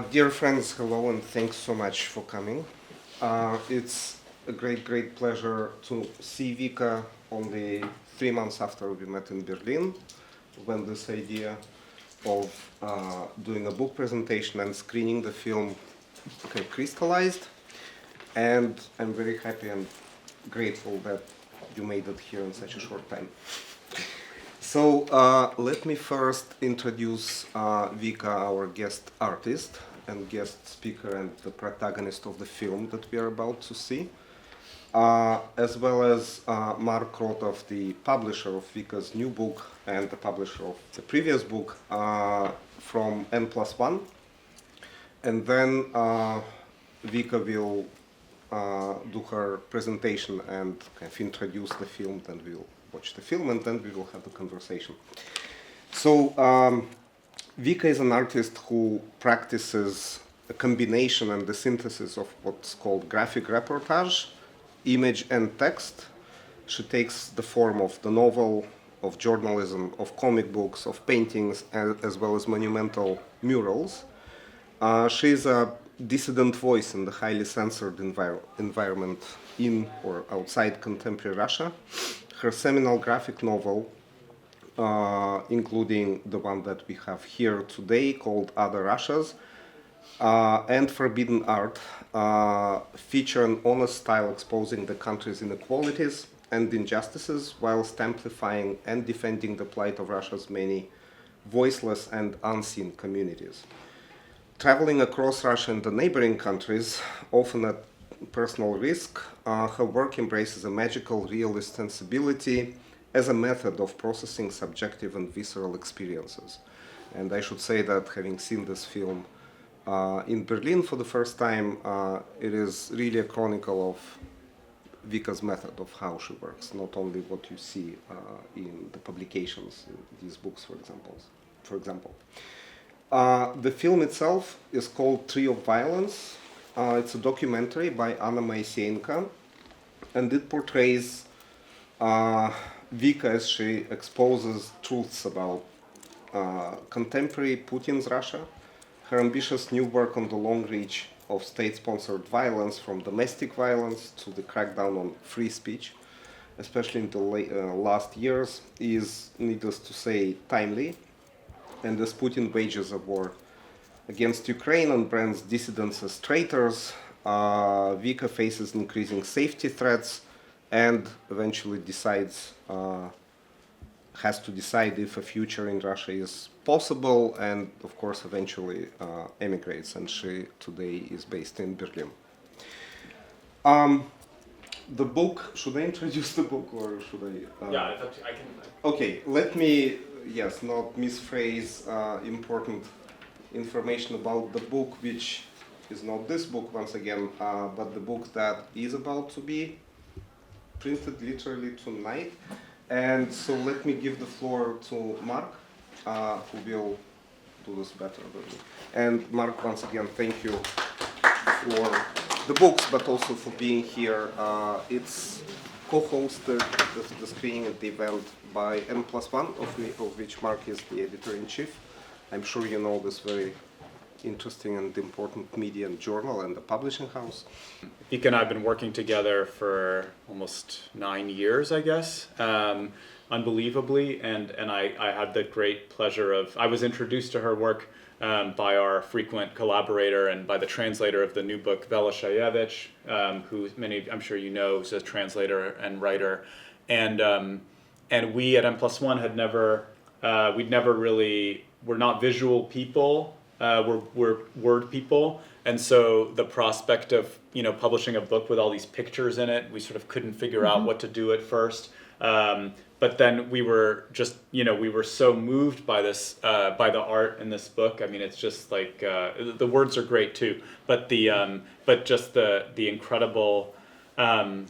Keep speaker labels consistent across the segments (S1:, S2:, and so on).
S1: Dear friends, hello and thanks so much for coming. It's a great pleasure to see Vika only 3 months after we met in Berlin, when this idea of doing a book presentation and screening the film crystallized. And I'm very happy and grateful that you made it here in such a short time. So let me first introduce Vika, our guest artist and guest speaker and the protagonist of the film that we are about to see, as well as Mark Rotov, the publisher of Vika's new book and the publisher of the previous book from N+1. And then Vika will do her presentation and kind of introduce the film, then we'll watch the film, and then we will have a conversation. So Vika is an artist who practices a combination and the synthesis of what's called graphic reportage, image and text. She takes the form of the novel, of journalism, of comic books, of paintings, as well as monumental murals. She is a dissident voice in the highly censored environment in or outside contemporary Russia. Her seminal graphic novel, including the one that we have here today called Other Russias, and Forbidden Art, feature an honest style exposing the country's inequalities and injustices whilst amplifying and defending the plight of Russia's many voiceless and unseen communities. Traveling across Russia and the neighboring countries, often at personal risk, her work embraces a magical realist sensibility as a method of processing subjective and visceral experiences. And I should say that having seen this film in Berlin for the first time, it is really a chronicle of Vika's method of how she works, not only what you see in the publications, in these books, for example. The film itself is called Tree of Violence. It's a documentary by Anna Moiseenko, and it portrays Vika as she exposes truths about contemporary Putin's Russia, her ambitious new work on the long reach of state-sponsored violence, from domestic violence to the crackdown on free speech, especially in the last years, is, needless to say, timely. And as Putin wages a war against Ukraine and brands dissidents as traitors, Vika faces increasing safety threats and eventually has to decide if a future in Russia is possible, and of course eventually emigrates, and she today is based in Berlin. The book, should I introduce the book or should I?
S2: Yeah, it's up to, I can.
S1: Okay, let me, not misphrase important information about the book, which is not this book once again, but the book that is about to be printed literally tonight. And so let me give the floor to Mark, who will do this better than me. And Mark, once again, thank you for the books, but also for being here. It's co-hosted the screening at the event by N+1, of which Mark is the editor-in-chief. I'm sure you know this very interesting and important media and journal and the publishing house.
S2: Vika and I have been working together for almost 9 years, I guess, unbelievably, and I had the great pleasure of, I was introduced to her work by our frequent collaborator and by the translator of the new book, Vela Shayevich, who many, I'm sure you know, is a translator and writer, and we at N+1 had never, we're not visual people, we're word people, and so the prospect of publishing a book with all these pictures in it, we sort of couldn't figure out what to do at first. But then we were just, we were so moved by this, by the art in this book. I mean, it's just like the words are great too, but just the incredible, kind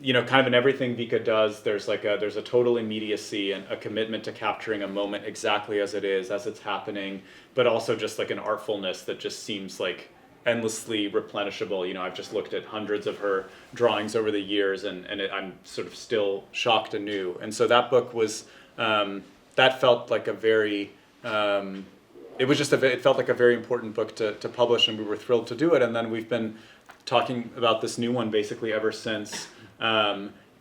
S2: of in everything Vika does, there's a total immediacy and a commitment to capturing a moment exactly as it is, as it's happening, but also just like an artfulness that just seems like endlessly replenishable. I've just looked at hundreds of her drawings over the years, and I'm sort of still shocked anew. And so that book was, that felt like a very it was just it felt like a very important book to publish, and we were thrilled to do it. And then we've been talking about this new one basically ever since.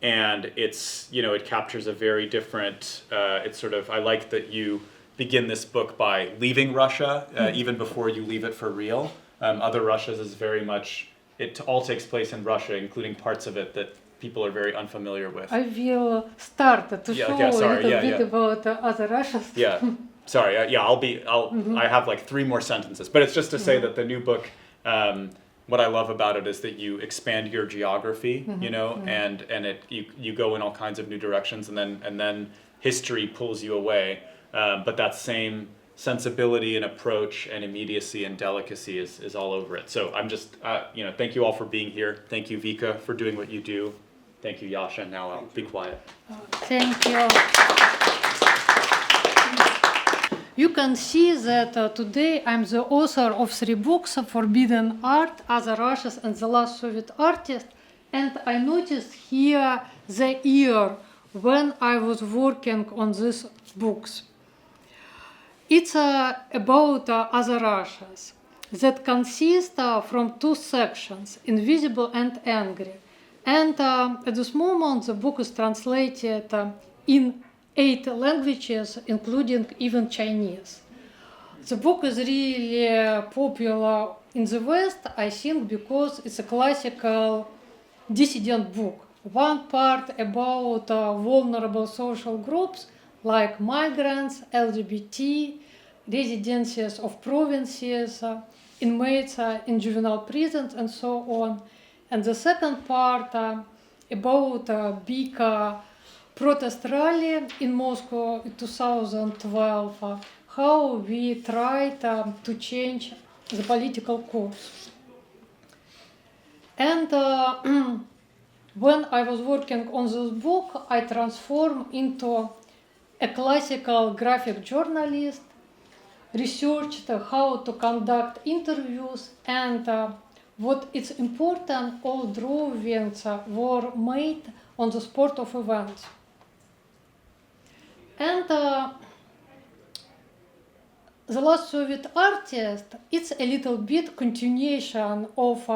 S2: And it's, you know, it captures a very different, it's sort of, I like that you begin this book by leaving Russia, even before you leave it for real. Other Russias is very much, it all takes place in Russia, including parts of it that people are very unfamiliar with.
S3: I will start to show a little bit about other Russias.
S2: Yeah, sorry, I have like 3 more sentences, but it's just to say that the new book, what I love about it is that you expand your geography, you know, and you go in all kinds of new directions, and then history pulls you away. But that same sensibility and approach and immediacy and delicacy is all over it. So I'm just, you know, thank you all for being here. Thank you, Vika, for doing what you do. Thank you, Yasha. Now I'll be quiet.
S3: Thank you. You can see that today I'm the author of 3 books, Forbidden Art, Other Russias, and The Last Soviet Artist. And I noticed here the year when I was working on these books. It's about Other Russias that consist from 2 sections, Invisible and Angry. And at this moment the book is translated in 8 languages, including even Chinese. The book is really popular in the West, I think, because it's a classical dissident book. One part about vulnerable social groups like migrants, LGBT, residences of provinces, inmates in juvenile prisons, and so on. And the second part about big protest rally in Moscow in 2012, how we tried to change the political course. And when I was working on this book, I transformed into a classical graphic journalist, researched how to conduct interviews, and what is important, all drawings were made on the sport of events. And The Last Soviet Artist, it's a little bit continuation of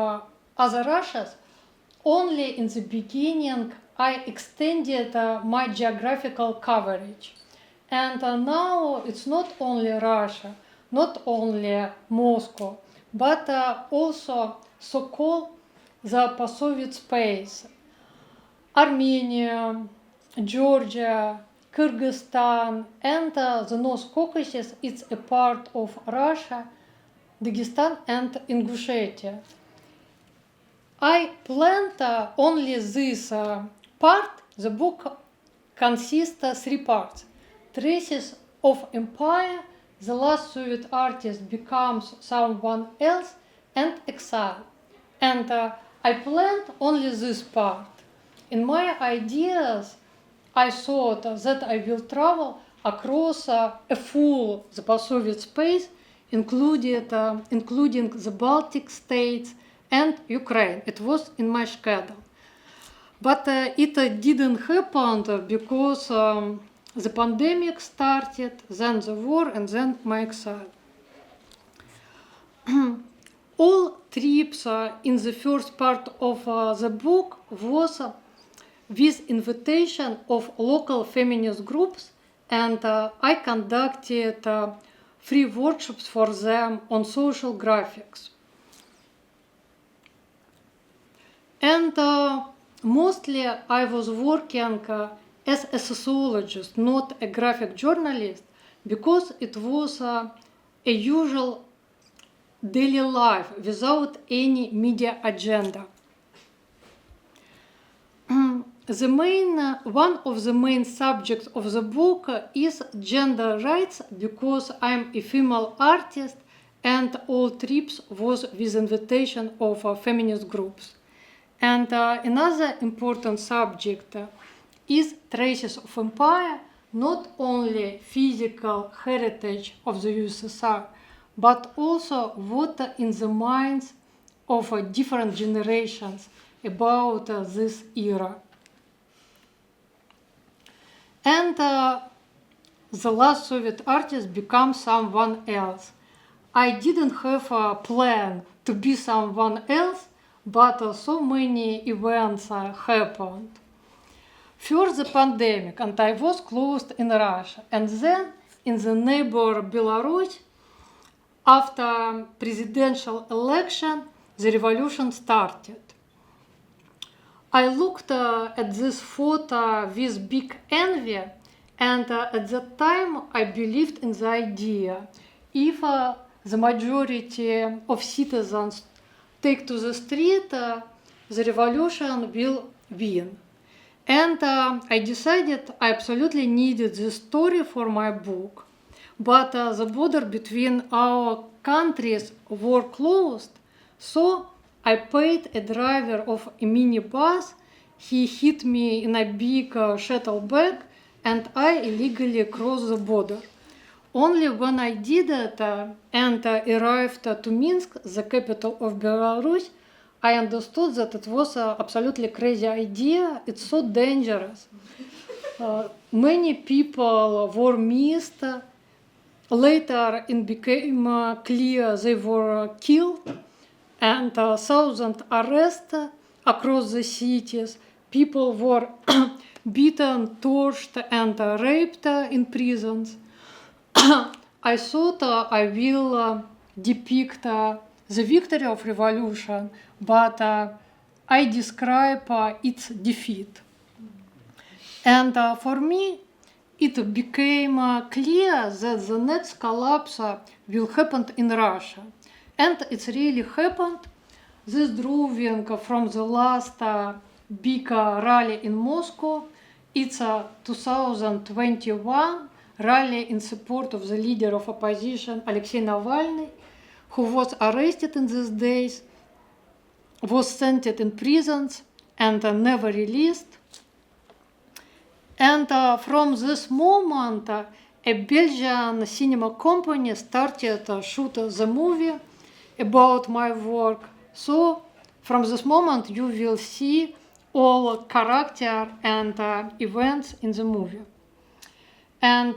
S3: Other Russias. Only in the beginning I extended my geographical coverage. And now it's not only Russia, not only Moscow, but also so-called the post-Soviet space. Armenia, Georgia, Kyrgyzstan, and the North Caucasus, it's a part of Russia, Dagestan, and Ingushetia. I planned only this part. The book consists of 3 parts. Traces of Empire, The Last Soviet Artist becomes someone else, and Exile. And I planned only this part. In my ideas, I thought that I will travel across a full the post-Soviet space, including the Baltic states and Ukraine. It was in my schedule. But it didn't happen because the pandemic started, then the war, and then my exile. All trips in the first part of the book was with invitation of local feminist groups, and I conducted free workshops for them on social graphics. And mostly I was working as a sociologist, not a graphic journalist, because it was a usual daily life without any media agenda. One of the main subjects of the book is gender rights, because I'm a female artist and all trips was with invitation of feminist groups. And another important subject is traces of empire, not only physical heritage of the USSR, but also what in the minds of different generations about this era. And the last Soviet artist becomes someone else. I didn't have a plan to be someone else, but so many events happened. First the pandemic, and I was closed in Russia. And then in the neighbor Belarus, after presidential election, the revolution started. I looked at this photo with big envy, and at that time I believed in the idea, if the majority of citizens take to the street, the revolution will win. And I decided I absolutely needed this story for my book. But the border between our countries were closed, so I paid a driver of a minibus. He hit me in a big shuttle bag, and I illegally crossed the border. Only when I did it and arrived to Minsk, the capital of Belarus, I understood that it was an absolutely crazy idea. It's so dangerous. Many people were missed. Later, it became clear they were killed, and thousands arrested across the cities. People were beaten, tortured, and raped in prisons. I thought I will depict the victory of revolution, but I describe its defeat. And for me, it became clear that the next collapse will happen in Russia. And it's really happened. This drawing from the last big rally in Moscow, it's a 2021 rally in support of the leader of opposition, Alexei Navalny, who was arrested in these days, was sent in prisons and never released. And from this moment, a Belgian cinema company started to shoot the movie about my work. So from this moment, you will see all character and events in the movie. And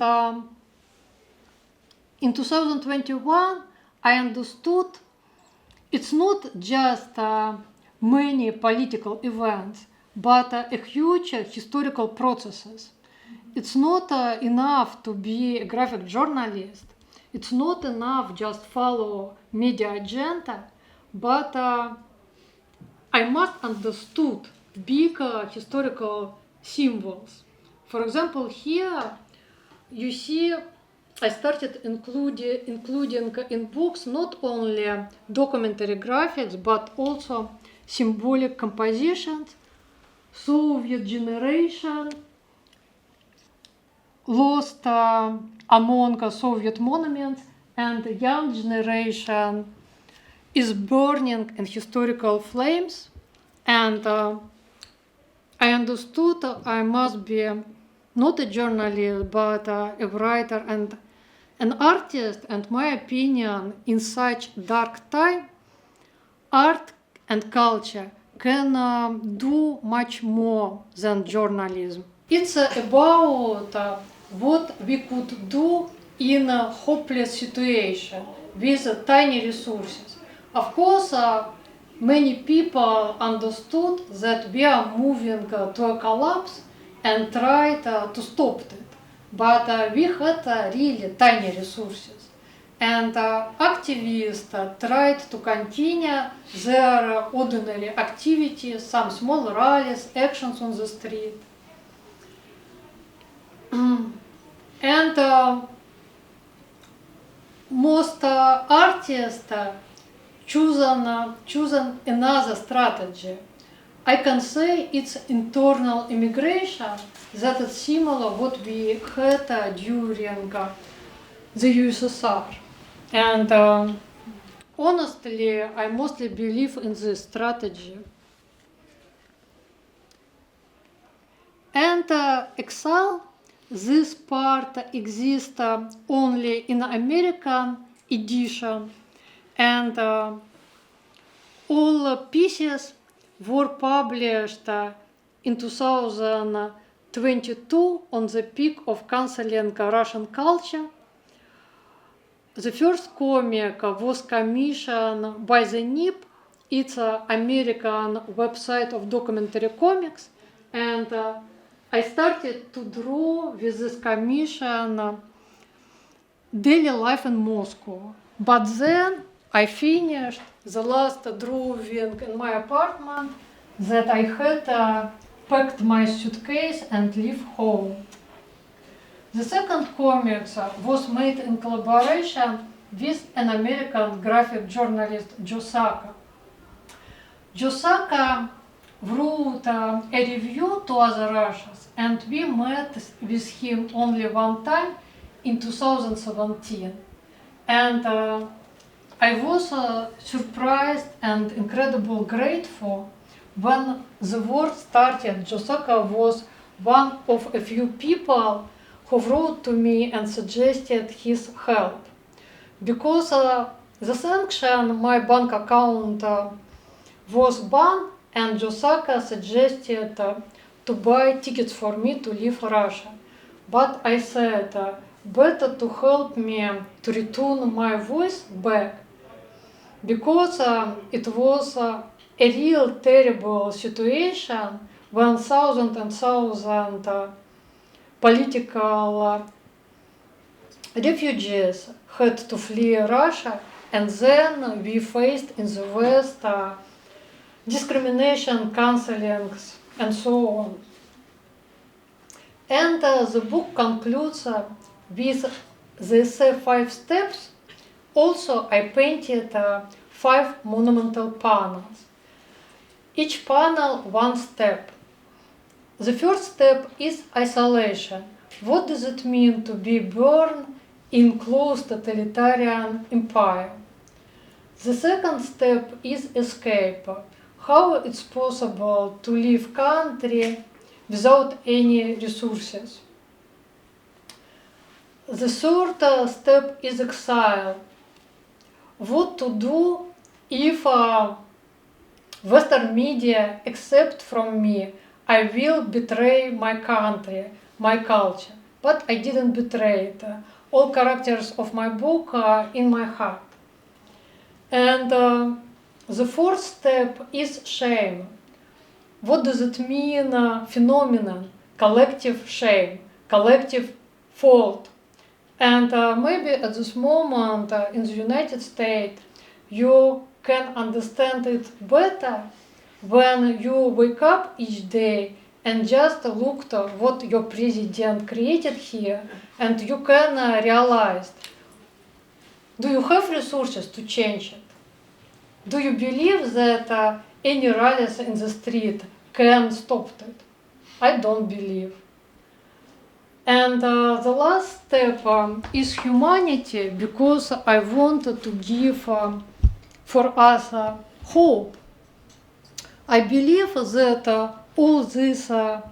S3: in 2021, I understood it's not just many political events, but a huge historical processes. It's not enough to be a graphic journalist. It's not enough just follow media agenda, but I must understood big historical symbols. For example, here you see I started including in books not only documentary graphics, but also symbolic compositions, Soviet generation, lost among Soviet monuments, and young generation is burning in historical flames. And I understood I must be not a journalist, but a writer and an artist. And my opinion, in such dark time, art and culture can do much more than journalism. It's about what we could do in a hopeless situation with tiny resources. Of course, many people understood that we are moving to a collapse and tried to stop it. But we had really tiny resources. And activists tried to continue their ordinary activities, some small rallies, actions on the street. And most artists chosen another strategy. I can say it's internal immigration that is similar what we had during the USSR. And honestly, I mostly believe in this strategy. And exile, this part exists only in American edition, and all pieces were published in 2022 on the peak of canceling Russian culture. The first comic was commissioned by the NIP. It's an American website of documentary comics. And I started to draw with this commission daily life in Moscow. But then I finished the last drawing in my apartment that I had packed my suitcase and leave home. The second comic was made in collaboration with an American graphic journalist, Joe Sacco. Joe Sacco wrote a review to Other Russias, and we met with him only one time in 2017. And I was surprised and incredibly grateful when the war started. Joe Sacco was one of a few people who wrote to me and suggested his help. Because the sanction, my bank account was banned, and Joe Sacco suggested to buy tickets for me to leave Russia. But I said, better to help me to return my voice back, because it was a real terrible situation when thousands and thousands political refugees had to flee Russia, and then we faced in the West discrimination, cancelings, and so on. And the book concludes with these 5 steps. Also, I painted 5 monumental panels. Each panel one step. The first step is isolation. What does it mean to be born in close totalitarian empire? The second step is escape. How it's possible to leave country without any resources. The third step is exile. What to do if Western media accept from me I will betray my country, my culture. But I didn't betray it. All characters of my book are in my heart. And the fourth step is shame. What does it mean, phenomenon, collective shame, collective fault? And maybe at this moment in the United States, you can understand it better when you wake up each day and just look at what your president created here, and you can realize, do you have resources to change it? Do you believe that any rallies in the street can stop it? I don't believe. And the last step is humanity, because I wanted to give for us hope. I believe that all this a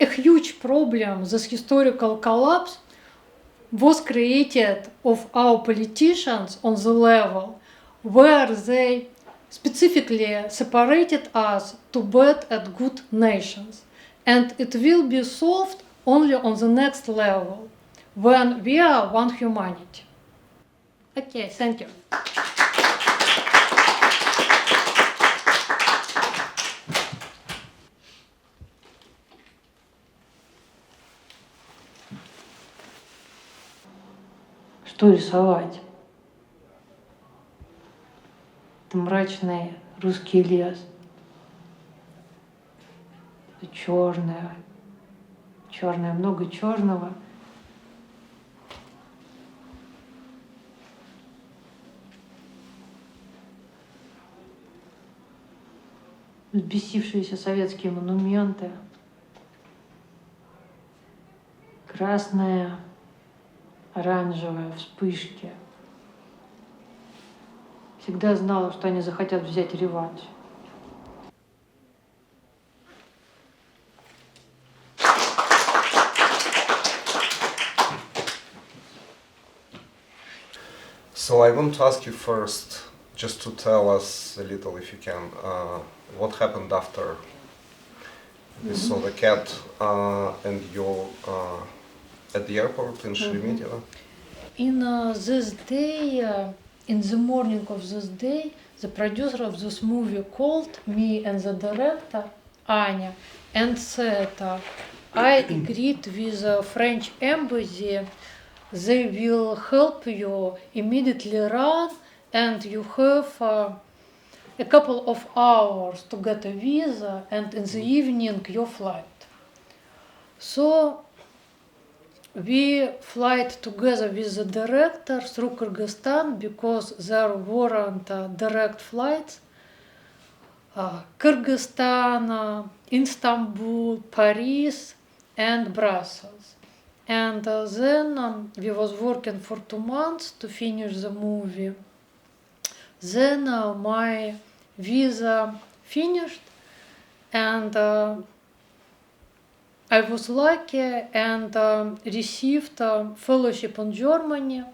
S3: huge problem, this historical collapse, was created of our politicians on the level where they specifically separated us to bad and good nations. And it will be solved only on the next level, when we are one humanity. Okay, thank you.
S4: Что рисовать? Это мрачный русский лес. Это черное, много черного. Взбесившиеся советские монументы. Красные, оранжевые вспышки. Всегда знала, что они захотят взять реванш.
S1: So I want to ask you first, just to tell us a little, if you can, what happened after we saw the cat and you at the airport in Sheremetyevo?
S3: in this day, in the morning of this day, the producer of this movie called me and the director, Anya, and said, I agreed with the French embassy, they will help you immediately run, and you have a couple of hours to get a visa, and in the evening your flight. So we flight together with the director through Kyrgyzstan because there weren't direct flights. Kyrgyzstan, Istanbul, Paris, and Brussels. And then we was working for 2 months to finish the movie. Then my visa finished, and I was lucky and received fellowship in Germany.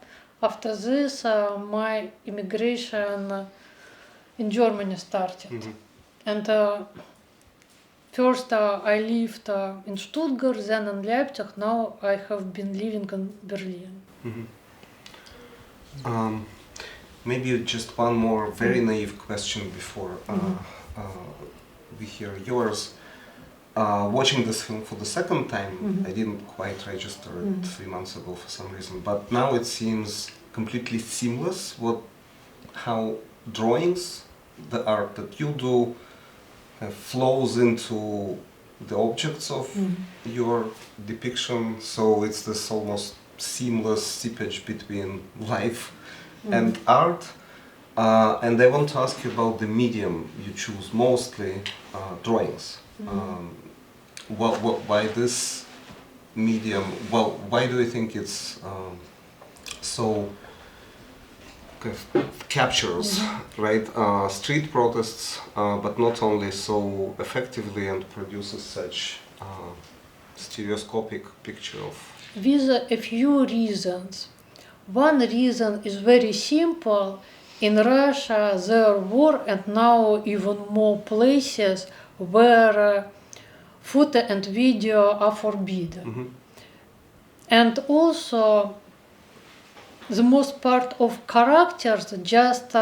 S3: After this, my immigration in Germany started.
S1: Mm-hmm.
S3: And first I lived in Stuttgart, then in Leipzig. Now I have been living in Berlin.
S1: Mm-hmm. Maybe just one more very naive question before we hear yours. Watching this film for the second time, I didn't quite register it 3 months ago for some reason, but now it seems completely seamless how drawings, the art that you do, flows into the objects of your depiction, so it's this almost seamless seepage between life and art. And I want to ask you about the medium you choose, mostly drawings. Why this medium? Well, why do you think it's so kind of captures, right, street protests, but not only so effectively, and produces such stereoscopic picture of?
S3: With a few reasons. One reason is very simple. In Russia there were, and now even more places, where photo and video are forbidden. And also the most part of characters just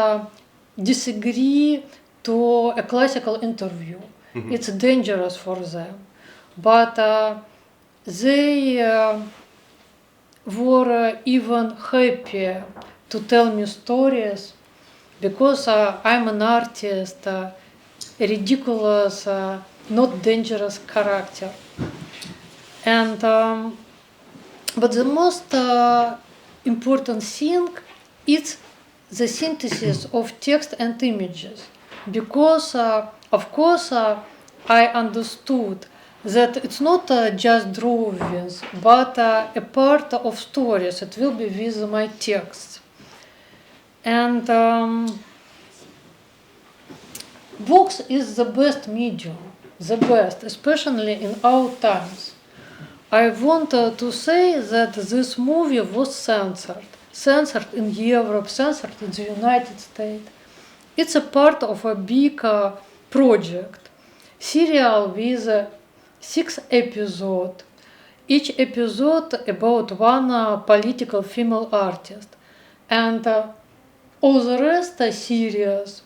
S3: disagree to a classical interview. It's dangerous for them. But they were even happier to tell me stories because I'm an artist, a ridiculous, not dangerous character. And but the most important thing is the synthesis of text and images, because of course I understood that it's not just drawings, but a part of stories. It will be with my texts. And books is the best medium, the best, especially in our times. I want to say that this movie was censored in Europe, censored in the United States. It's a part of a big project, serial with 6 episodes, each episode about one political female artist. And all the rest series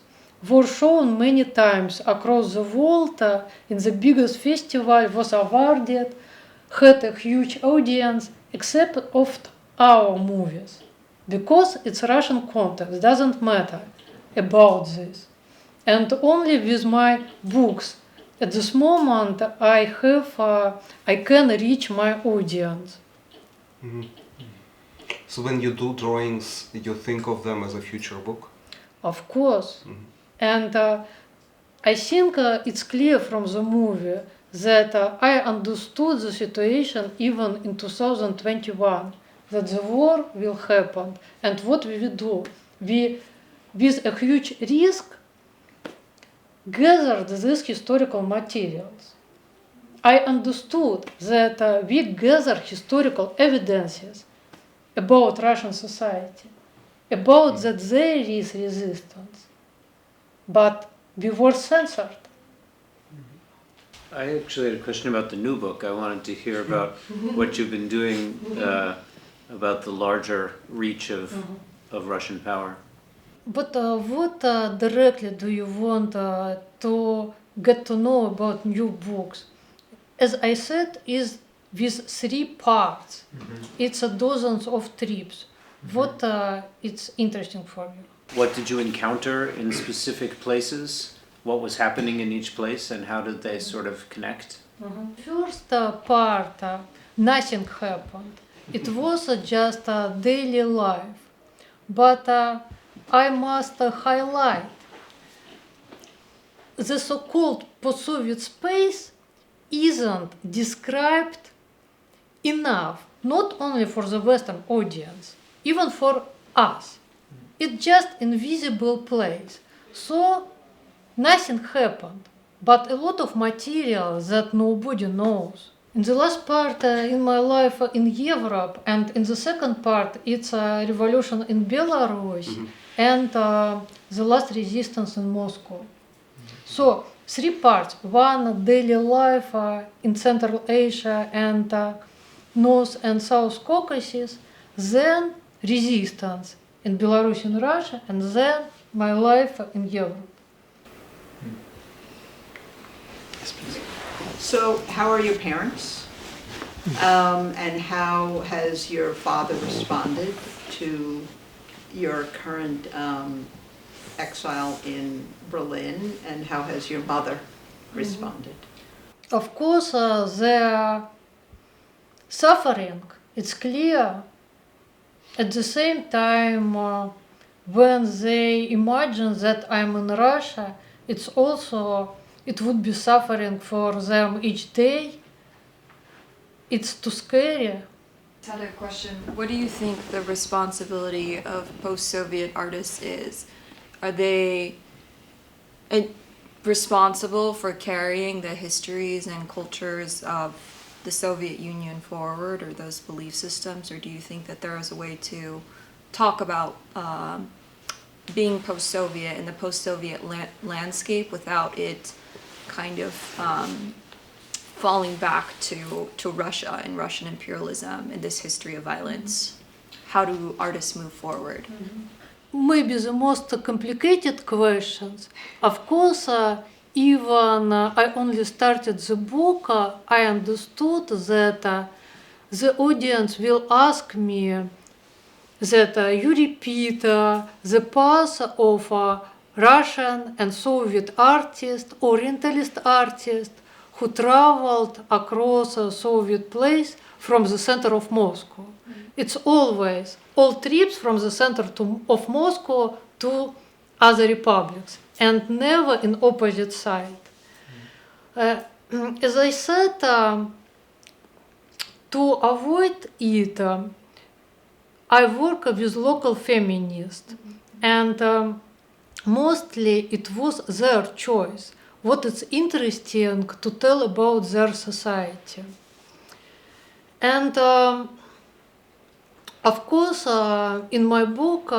S3: were shown many times across the world in the biggest festival, was awarded, had a huge audience, except of our movies. Because it's Russian context, doesn't matter about this. And only with my books, at this moment, I can reach my audience.
S1: So when you do drawings, you think of them as a future book?
S3: Of course. And I think it's clear from the movie that I understood the situation even in 2021, that the war will happen. And what we will do? We, with a huge risk, gathered these historical materials. I understood that we gather historical evidences about Russian society, about that there is resistance, but we were censored.
S5: I actually had a question about the new book. I wanted to hear about what you've been doing about the larger reach of Russian power.
S3: But what directly do you want to get to know about new books? As I said, is with 3 parts. It's a dozens of trips. What it's interesting for you?
S5: What did you encounter in specific places? What was happening in each place, and how did they sort of connect?
S3: First part, nothing happened. It was just a daily life. But I must highlight the so-called post-Soviet space isn't described enough, not only for the Western audience, even for us. It's just invisible place. So nothing happened, but a lot of material that nobody knows. In the last part in my life in Europe, and in the second part, it's a revolution in Belarus and the last resistance in Moscow. So 3 parts: one, daily life in Central Asia and North and South Caucasus, then resistance in Belarusian Russia, and then my life in Europe.
S6: So, how are your parents? And how has your father responded to your current exile in Berlin? And how has your mother responded?
S3: Of course, they're suffering, it's clear. At the same time, when they imagine that I'm in Russia, it would be suffering for them each day. It's too scary.
S7: I had a question. What do you think the responsibility of post-Soviet artists is? Are they responsible for carrying the histories and cultures of the Soviet Union forward, or those belief systems, or do you think that there is a way to talk about being post-Soviet in the post-Soviet landscape without it kind of falling back to Russia and Russian imperialism and this history of violence? How do artists move forward?
S3: Maybe the most complicated questions. Of course, even I only started the book, I understood that the audience will ask me that you repeat the path of Russian and Soviet artists, Orientalist artists, who traveled across a Soviet place from the center of Moscow. It's always all trips from the center of Moscow to other republics, and never in opposite side. As I said, to avoid it, I work with local feminists, and mostly it was their choice. What is interesting to tell about their society. And of course, in my book,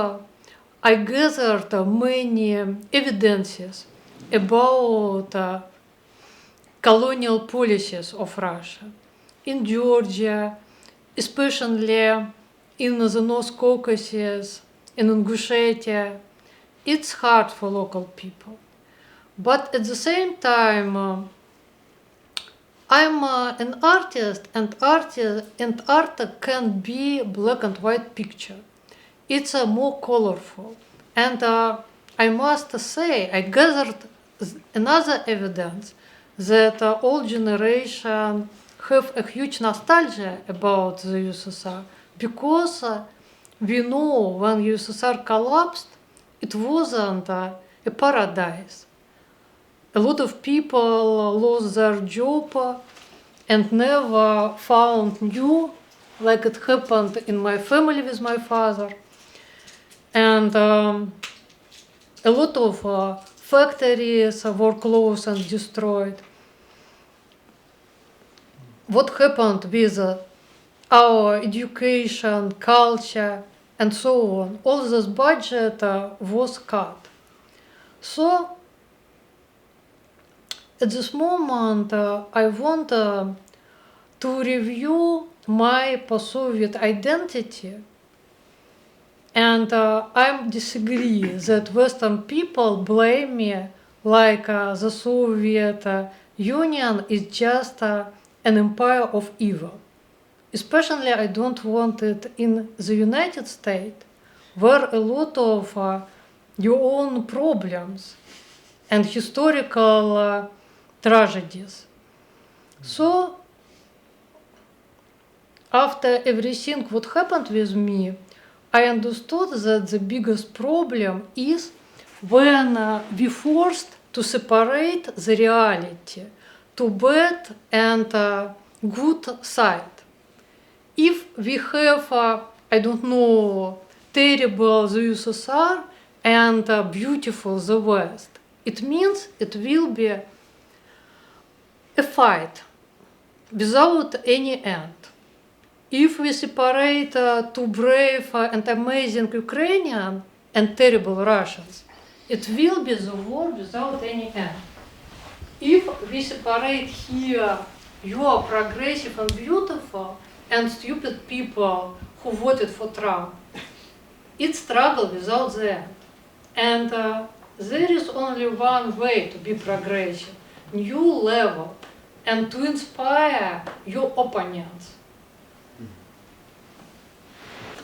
S3: I gathered many evidences about colonial policies of Russia in Georgia, especially in the North Caucasus, in Ingushetia. It's hard for local people. But at the same time, I'm an artist, and art can be black and white picture. It's more colorful. And I must say, I gathered another evidence that all generations have a huge nostalgia about the USSR, because we know when USSR collapsed, it wasn't a paradise. A lot of people lost their job and never found new, like it happened in my family with my father. And a lot of factories were closed and destroyed. What happened with our education, culture, and so on? All this budget was cut. So, at this moment, I want to review my post-Soviet identity, and I disagree that Western people blame me like the Soviet Union is just an empire of evil. Especially I don't want it in the United States, where a lot of your own problems and historical tragedies. So, after everything what happened with me, I understood that the biggest problem is when we forced to separate the reality to bad and good side. If we have, I don't know, terrible the USSR and beautiful the West, it means it will be a fight without any end. If we separate two brave and amazing Ukrainians and terrible Russians, it will be the war without any end. If we separate here you are progressive and beautiful and stupid people who voted for Trump, it's struggle without the end. And there is only one way to be progressive, new level, and to inspire your opponents.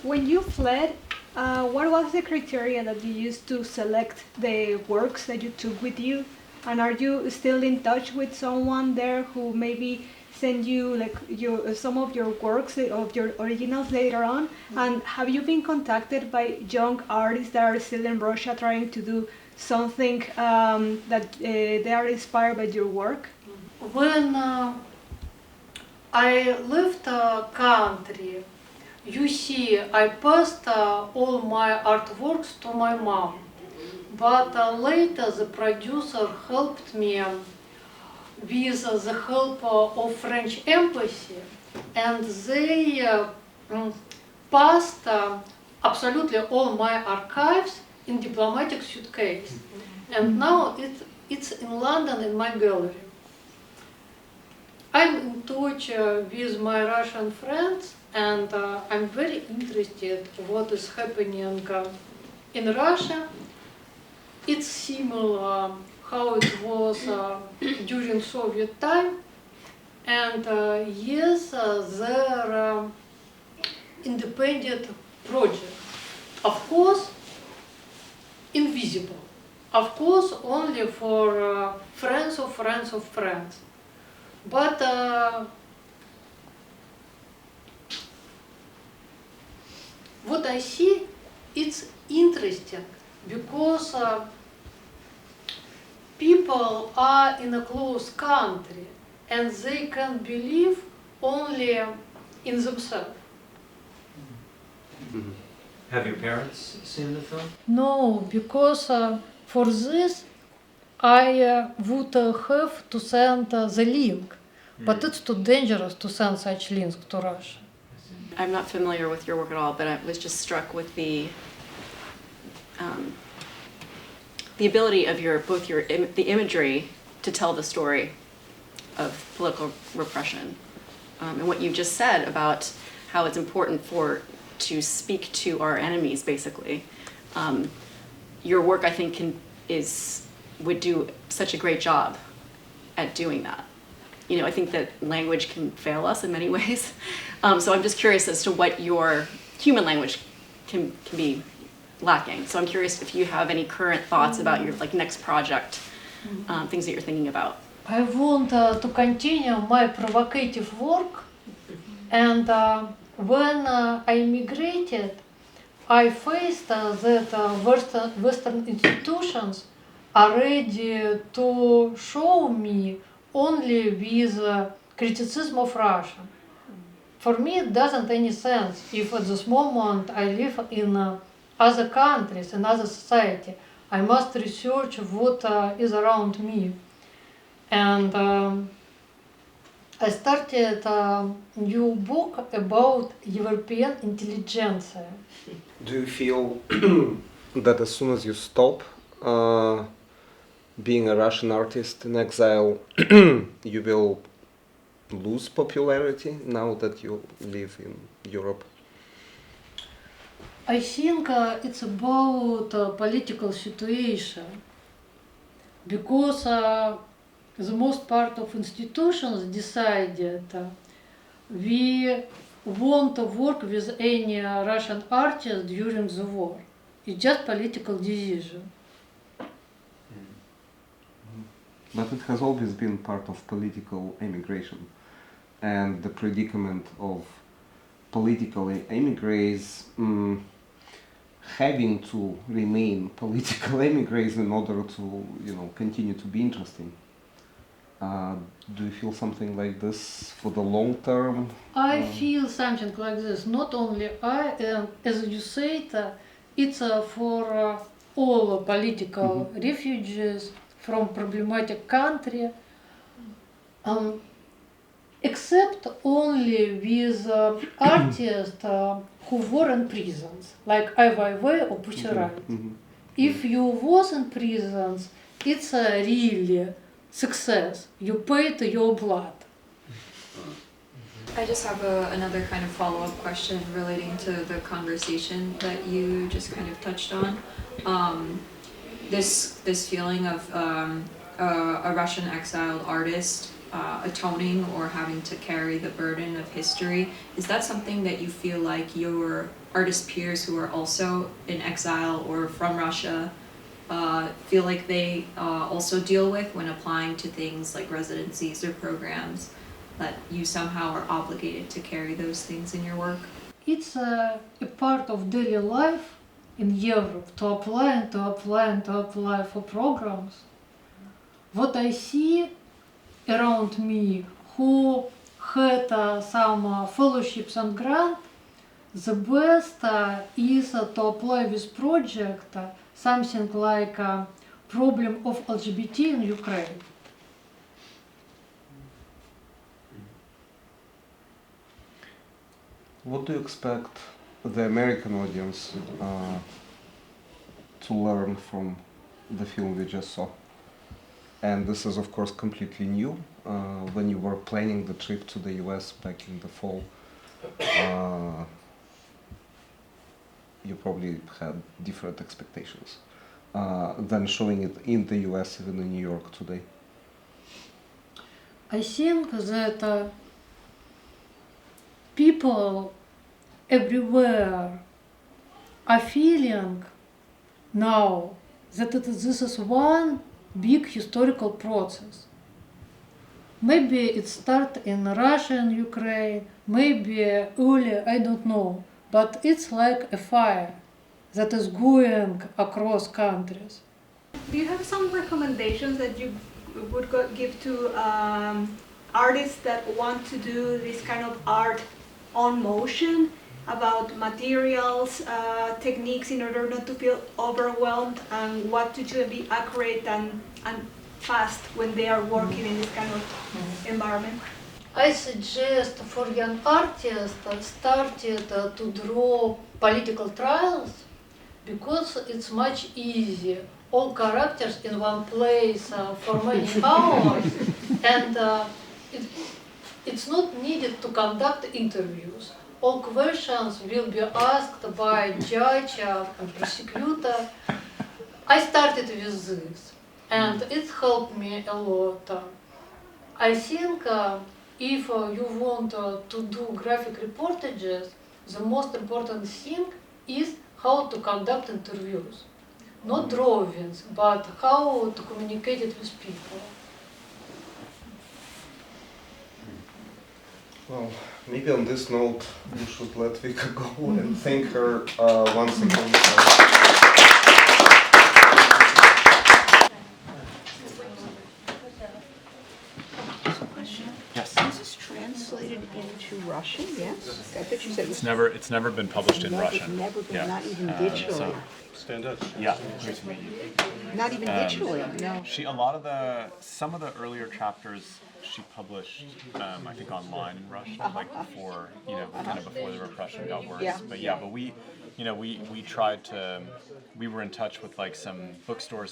S8: When you fled, what was the criteria that you used to select the works that you took with you? And are you still in touch with someone there who maybe send you like some of your works of your originals later on? And have you been contacted by young artists that are still in Russia trying to do something that they are inspired by your work?
S3: When I left the country, you see, I passed all my artworks to my mom. But later the producer helped me with the help of French embassy, and they passed absolutely all my archives in diplomatic suitcase. And now it's in London in my gallery. I'm in touch with my Russian friends, and I'm very interested in what is happening in Russia. It's similar how it was during Soviet time, and yes, there are independent projects. Of course, invisible. Of course, only for friends of friends of friends. But what I see, it's interesting because people are in a closed country and they can believe only in themselves.
S9: Have your parents seen the film?
S3: No, because for this I would have to send the link, but it's too dangerous to send such links to Russia.
S10: I'm not familiar with your work at all, but I was just struck with the ability of the imagery to tell the story of political repression, and what you just said about how it's important to speak to our enemies. Basically, your work, I think, would do such a great job at doing that. You know, I think that language can fail us in many ways. So I'm just curious as to what your human can be lacking. So I'm curious if you have any current thoughts about your next project, things that you're thinking about.
S3: I want to continue my provocative work, and when I immigrated, I faced that Western institutions are ready to show me only with criticism of Russia. For me, it doesn't any sense if at this moment I live in other countries, in other society. I must research what is around me. And I started a new book about European intelligentsia.
S1: Do you feel that as soon as you stop being a Russian artist in exile, you will lose popularity now that you live in Europe?
S3: I think it's about political situation, because the most part of institutions decided we won't work with any Russian artist during the war. It's just political decision.
S1: But it has always been part of political emigration, and the predicament of political emigres having to remain political emigres in order to, continue to be interesting. Do you feel something like this for the long term?
S3: I feel something like this. Not only I, as you said, it's for all political refugees from problematic country, except only with artists who were in prisons, like Ai Weiwei or Pussy Riot. If you was in prisons, it's a really success. You paid your blood.
S7: I just have another kind of follow-up question relating to the conversation that you just kind of touched on. This feeling of a Russian exiled artist atoning or having to carry the burden of history, is that something that you feel like your artist peers who are also in exile or from Russia feel like they also deal with when applying to things like residencies or programs, that you somehow are obligated to carry those things in your work?
S3: It's a part of daily life in Europe to apply and to apply and to apply for programs. What I see around me who had some fellowships and grants, the best is to apply with project something like problem of LGBT in Ukraine.
S1: What do you expect the American audience to learn from the film we just saw? And this is, of course, completely new. When you were planning the trip to the US back in the fall, you probably had different expectations than showing it in the US, even in New York today.
S3: I think that people everywhere are feeling now that this is one big historical process. Maybe it started in Russia and Ukraine, maybe earlier, I don't know, but it's like a fire that is going across countries.
S8: Do you have some recommendations that you would give to artists that want to do this kind of art on motion, about materials, techniques in order not to feel overwhelmed, and what to do and be accurate and fast when they are working in this kind of environment?
S3: I suggest for young artists started to draw political trials, because it's much easier. All characters in one place for many hours, and it's not needed to conduct interviews. All questions will be asked by judge and prosecutor. I started with this, and it helped me a lot. I think if you want to do graphic reportages, the most important thing is how to conduct interviews. Not drawings, but how to communicate it with people.
S1: Well, maybe on this note, we should let Vika go and thank her once again.
S2: Yes.
S6: Is this translated into Russian? Yes. I thought you said
S2: It's never been published in Russian.
S6: Never been,
S2: Yeah.
S6: not even digitally.
S2: So,
S9: Stand up.
S2: yeah. Great to meet you.
S6: Not even digitally, no.
S2: Some of the earlier chapters she published, I think online in Russian, like before, kind of before the repression got worse.
S6: Yeah.
S2: But we tried to, we were in touch with like some bookstores